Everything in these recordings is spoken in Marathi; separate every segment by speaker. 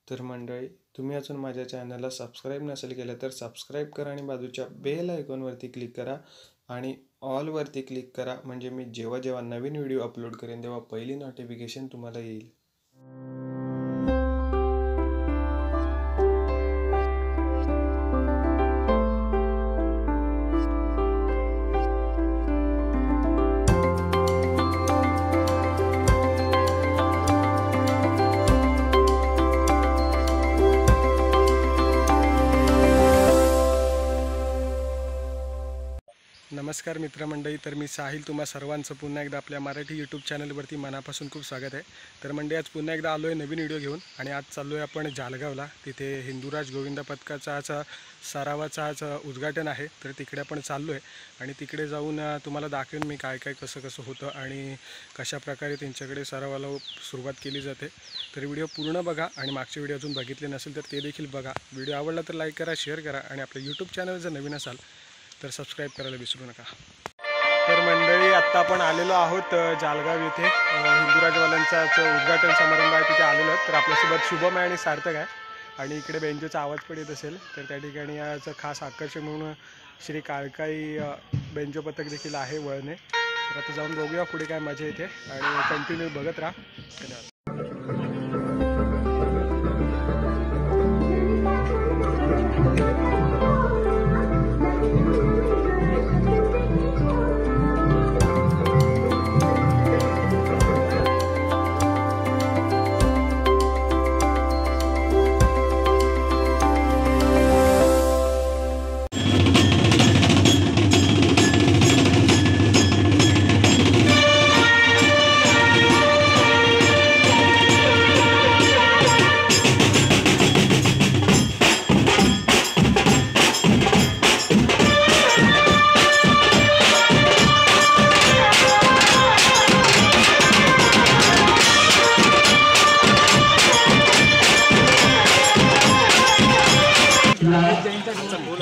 Speaker 1: तर मंडळी, तुम्ही अजून माझ्या चॅनलला सबस्क्राईब नसेल केलं तर सबस्क्राईब करा आणि बाजूच्या बेल आयकॉनवरती क्लिक करा आणि ऑलवरती क्लिक करा, म्हणजे मी जेव्हा जेव्हा नवीन व्हिडिओ अपलोड करेन तेव्हा पहिली नोटिफिकेशन तुम्हाला येईल. नमस्कार मित्रमंडळी, तर मी साहिल तुम्हा सर्वांचं पुन्हा एकदा आपल्या मराठी यूट्यूब चॅनलवरती मनापासून खूप स्वागत आहे. तर मंडळी, आज पुन्हा एकदा आलो आहे नवीन व्हिडिओ घेऊन आणि आज चाललो आहे आपण जालगावला. तिथे हिंदुराज गोविंद पथकाचा आज सरावाचा आज उद्घाटन आहे. तर तिकडे आपण चाललो आहे आणि तिकडे जाऊन तुम्हाला दाखवेन मी काय काय कसं कसं होतं आणि कशाप्रकारे त्यांच्याकडे सरावाला सुरुवात केली जाते. तर व्हिडिओ पूर्ण बघा आणि मागचे व्हिडिओ अजून बघितले नसेल तर ते देखील बघा. व्हिडिओ आवडला तर लाईक करा, शेअर करा आणि आपलं यूट्यूब चॅनल जर नवीन असाल तर सबस्क्राईब करायला विसरू नका. तर मंडळी, आत्ता आपण आलेलो आहोत जालगाव येथे. हिंदुराजवाल्यांचा उद्घाटन समारंभ आहे, तिथे आलेलो आहोत. तर आपल्यासोबत शुभम आहे आणि सार्थक आहे आणि इकडे बेंजोचा आवाज पण येत असेल. तर त्या ठिकाणी याचं खास आकर्षण म्हणून श्री काळकाई बेंजो पथक देखील आहे वळणे. तर आता जाऊन बघूया पुढे काय मजा येते आणि कंटिन्यू बघत राहा. धन्यवाद.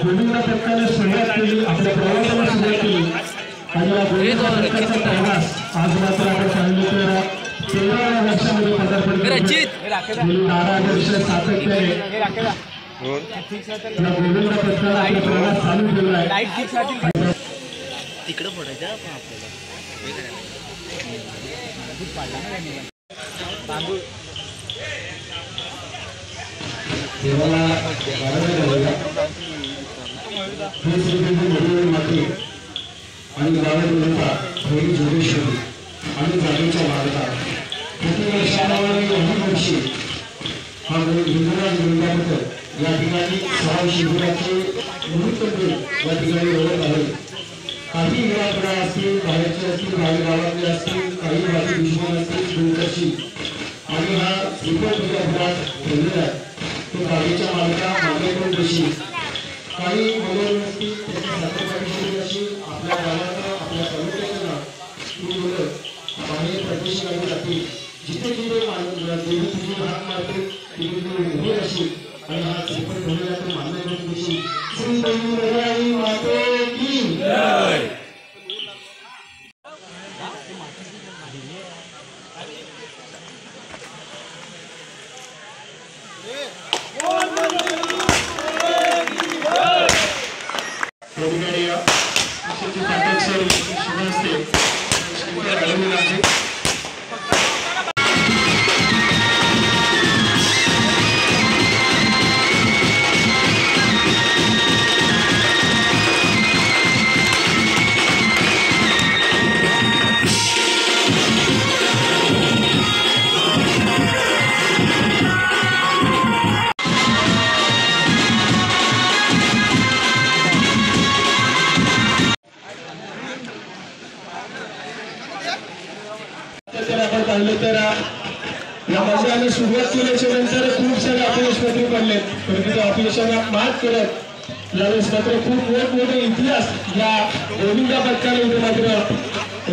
Speaker 2: गोविंद पथकाने सुरुवात केली, आपल्या प्रवासाला सुरुवात केली आणि या गोविंद पथकाचा प्रवास आज मात्र आपण सांगितलं 13व्या वर्षामध्ये पदार्पण केलं. 12 वर्ष सातत्याने या गोविंद पथकाने आपला प्रवास चालू केला आहे.
Speaker 3: तिकडे फोडायचं आपल्याला
Speaker 2: देवाला आणि गावात थोडी जोगेश्वरी आणि जागेच्या मार्गा वर्षी हा हिंदुराज गोविंद पथक या ठिकाणी 6 शिबिराचे मुहूर्त या ठिकाणी ओळख आहे. काही युवाकडे असतील, बाहेरचे असतील, बाहेर गावातले असतील, काही बाकी दुश्मन असतील, दूरदर्शी आणि हा अपघात ठेवलेला आहे. तो गाडीच्या मालका मागेकडून दिशी काही मुलं असतील, त्याच्या सातरपाठी अशी आपल्या गावाला आपल्या तालुक्याचं नाव ती मुलं बाहेर प्रदेश गावी जातील. जिथे जिथे देवी हात मारतील तिथे तिथे उभी अशी आणि हा श्रीफळ ठेवलेला तो मागेकडून दिशी श्री देवी माते की जय. आपण पाहिलं तर या मंडळाने सुरुवात केल्याच्या नंतर खूप सारे अपयश पत्रे पडले, परंतु त्या अपयशाला मात करत यावेळेस मात्र खूप मोठमोठे इतिहास या गोविंद पथकाने इथे मात्र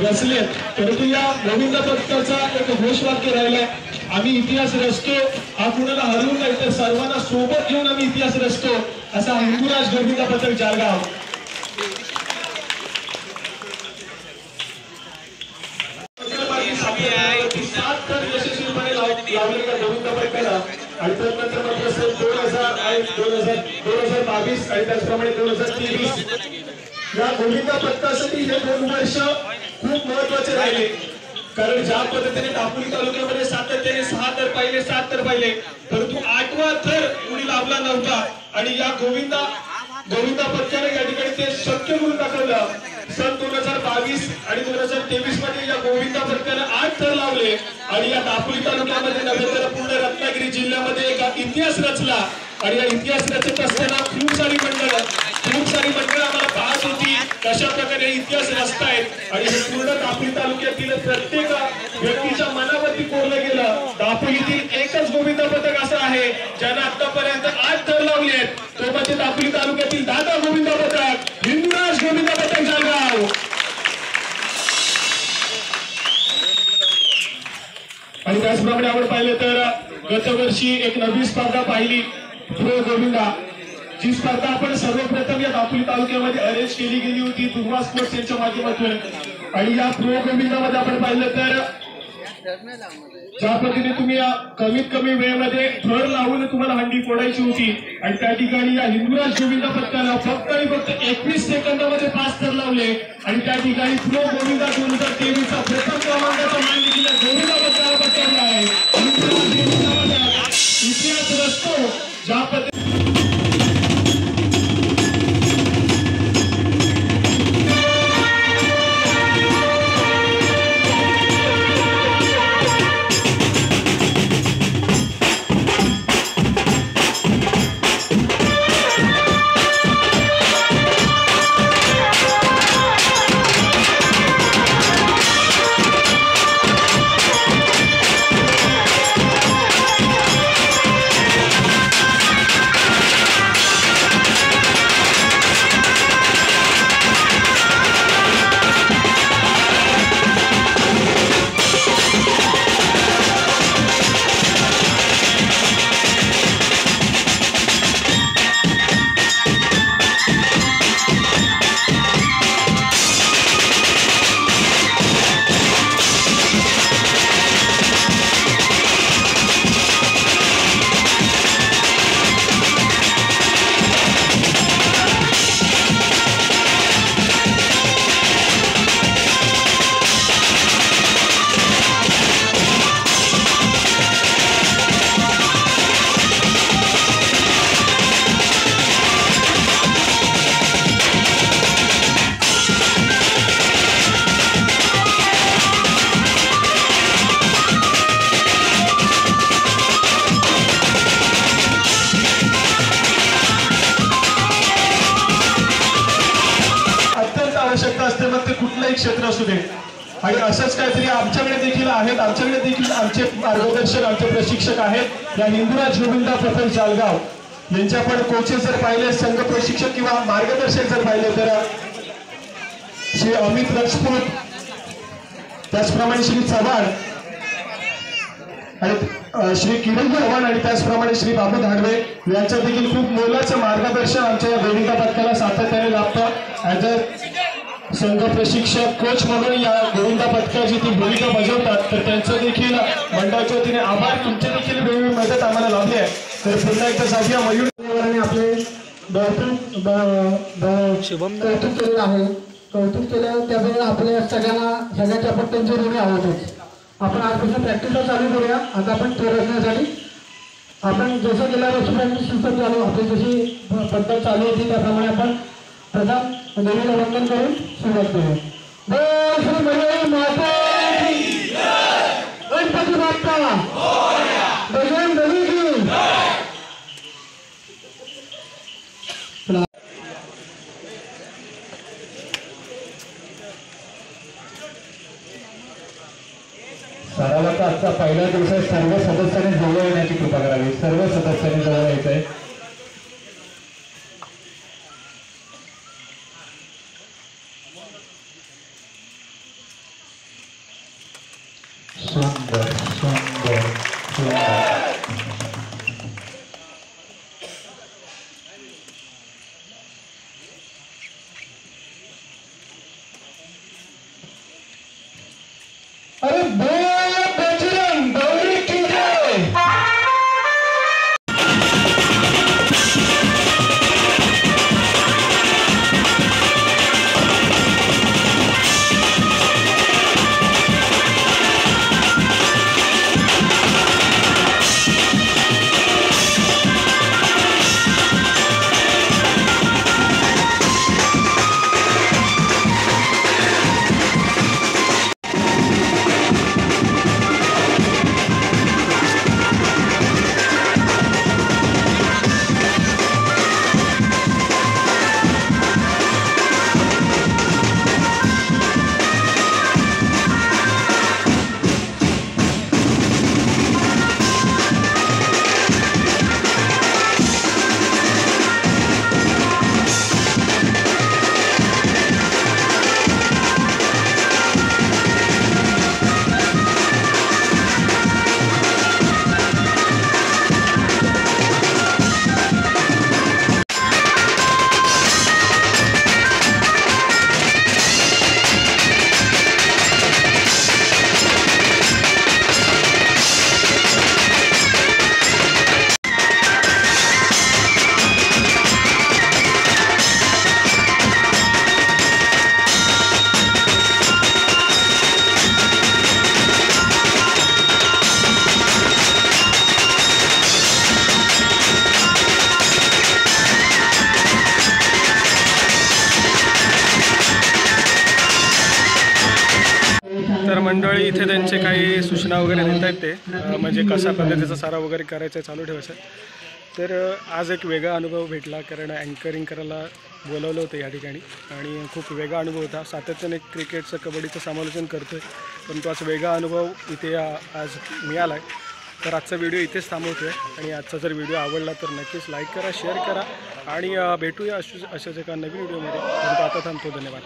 Speaker 2: रचलेत. परंतु या गोविंद पथकाचा एक घोषवाक्य राहिलाय, आम्ही इतिहास रचतो, हा कुणाला हरवून नाही तर सर्वांना सोबत घेऊन आम्ही इतिहास रचतो, असा हिंदुराज गोविंद पथक जालगाव. यशस्वीपणे लावलेल्या गोविंद पथकाला आणि त्यानंतर 2022 आणि त्याचप्रमाणे 2023 या गोविंदा पथकासाठी हे 2 वर्ष खूप महत्वाचे राहिले. कारण ज्या पद्धतीने दापोली तालुक्यामध्ये सातत्याने 6 थर पाहिले 7 थर पाहिले, परंतु 8वा थर कुणी लाभला नव्हता. आणि या गोविंदा पथकाने या ठिकाणी ते शक्य करून दाखवलं. सन 2022 आणि 2023 मध्ये या गोविंदा पथकाने 8 थर लावले आणि या दापोली तालुक्यामध्ये नव्हे तर पूर्ण रत्नागिरी जिल्ह्यामध्ये एक इतिहास रचला. आणि या इतिहास रचत असताना खूप सारी मंडळं आम्हाला पाहत होती कशा प्रकारे इतिहास रचतायत. आणि हे पूर्ण दापोली तालुक्यातील प्रत्येक व्यक्तीच्या मनावरती कोरलं गेलं. दापोलीतील एकच गोविंदा पथक असं आहे ज्यानं आतापर्यंत 8 थर लावले आहेत, तो म्हणजे दापोली तालुक्यातील दादा गोविंदा पथक, हिंदुराज गोविंदा पथक जळगाव. आणि त्याचप्रमाणे आपण पाहिलं तर गतवर्षी एक नवी स्पर्धा पाहिली, प्रो गोविंदा, जी स्पर्धा आपण सर्वप्रथम या दापोली तालुक्यामध्ये अरेंज केली गेली होती दुर्वा स्पोर्ट्स यांच्या माध्यमातून. आणि या प्रो गोविंदामध्ये आपण पाहिलं तर ज्या पद्धतीने तुम्ही कमीत कमी वेळेमध्ये थर लावून तुम्हाला हंडी फोडायची होती आणि त्या ठिकाणी या हिंदुराज गोविंदा पथकाला फक्त आणि फक्त 21 सेकंदामध्ये 5 थर लावले. आणि त्या ठिकाणी प्रो गोविंदा 2023 चा प्रथम क्रमांकाचा मान देखील गोविंदा पथकाला पटकावला आहे. इतिहास रचतो ज्या पद्धतीने क्षेत्र असू दे. आणि असंच काहीतरी आमच्याकडे देखील आहेत, आमच्याकडे देखील आमचे मार्गदर्शक आमचे प्रशिक्षक आहेत या हिंदुराज गोविंदा पथक जळगाव यांच्या पण कोचेस जर पाहिले, संघ प्रशिक्षक किंवा मार्गदर्शक जर पाहिले तर श्री अमित राजपूत, त्याचप्रमाणे श्री चव्हाण आणि श्री किरण चव्हाण आणि त्याचप्रमाणे श्री बाबू धाडवे यांच्या देखील खूप मोलाचं मार्गदर्शन आमच्या या गोविंदा पथकाला सातत्याने लाभतं. ऍज अ संघ प्रशिक्षक कोच म्हणून या गोविंदा पथकाची ती भूमिका बजावतात, तर त्यांचं देखील मंडळाच्या वतीने आभार. तुमची देखील वेगवेगळी मदत आम्हाला लाभली आहे. तर पुन्हा एकदा जाऊया. मयूर आपले कौतुक केलेलं आहे. कौतुक केलं त्यामुळे आपल्या सगळ्यांच्या आपण त्यांचे ऋणी आहोतच. आपण आजपासून प्रॅक्टिसला चालू करूया. आता आपण ते रचण्यासाठी आपण जसं गेल्या वर्षी प्रॅक्टिस सिस्टम चालू आपली जशी पद्धत चालू होती त्याप्रमाणे आपण प्रथम देवीला वंदन करून सुरुवात करूया. श्री मंडळी माता गणपती बाप्पा बजरंग बली की सरावाचा आजचा पहिला दिवस आहे. सर्व सदस्यांनी जवळ येण्याची कृपा करावी. सर्व सदस्यांनी जवळ यायचं आहे. सुंदर सुंदर सुंदर. अरे बोल बजरंग बली की जय.
Speaker 1: मंडळी इथे त्यांचे काही सूचना वगैरे देत आहेत ते म्हणजे कशा पद्धतीचा सराव वगैरे करायचा चालू ठेवायचं. तर आज एक वेगळा अनुभव भेटला कारण अँकरिंग करायला बोलवलं होतं या ठिकाणी आणि खूप वेगळा अनुभव होता. सातत्याने क्रिकेटचं कबड्डीचं समालोचन करतो आहे परंतु आज वेगळा अनुभव इथे आज मिळाला आहे. तर आजचा व्हिडिओ इथेच थांबवतो आहे आणि आजचा जर व्हिडिओ आवडला तर नक्कीच लाईक करा, शेअर करा आणि भेटूया अशाच एका नवीन व्हिडिओमध्ये. परंतु आता थांबतो. धन्यवाद.